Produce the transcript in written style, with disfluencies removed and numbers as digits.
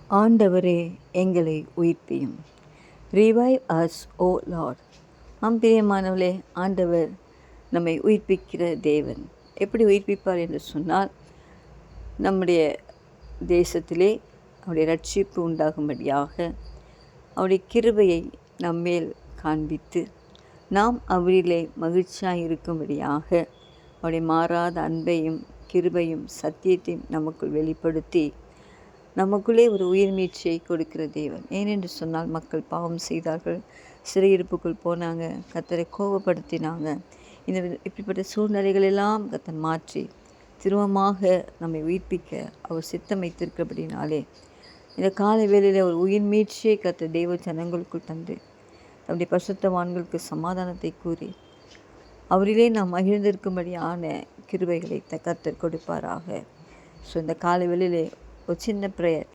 ஆண்டவரே எங்களை உயிர்ப்பியும். Revive as ஓ Lord. Priyamanavale, ஆண்டவர் நம்மை உயிர்ப்பிக்கிற தேவன். எப்படி உயிர்ப்பிப்பார் என்று சொன்னால், நம்முடைய தேசத்திலே அவருடைய ரட்சிப்பு உண்டாகும்படியாக அவருடைய கிருபையை நம்மேல் காண்பித்து நாம் அவரிலே மகிழ்ச்சியாக இருக்கும்படியாக அவருடைய மாறாத அன்பையும் கிருபையும் சத்தியத்தையும் நமக்குள் வெளிப்படுத்தி நமக்குள்ளே ஒரு உயிர் மீட்சியை கொடுக்கிற தேவன். ஏனென்று சொன்னால், மக்கள் பாவம் செய்தார்கள், சிறையிருப்புக்குள் போனாங்க, கர்த்தரை கோபப்படுத்தினாங்க. இப்படிப்பட்ட சூழ்நிலைகளெல்லாம் கர்த்தர் மாற்றி திரும்பமாக நம்மை உயிர்ப்பிக்க அவர் சித்தம் வைத்திருக்கிறபடினாலே இந்த காலை வேளையில் ஒரு உயிர் மீட்சியை கர்த்தர் தெய்வ ஜனங்களுக்குள் தந்து நம்முடைய பரிசுத்தவான்களுக்கு சமாதானத்தை கூறி அவரிலே நாம் மகிழ்ந்திருக்கும்படியான கிருபைகளை கர்த்தர் கொடுப்பாராக. ஸோ இந்த காலை வேளையிலே ஒரு சின்ன ப்ரேயர்.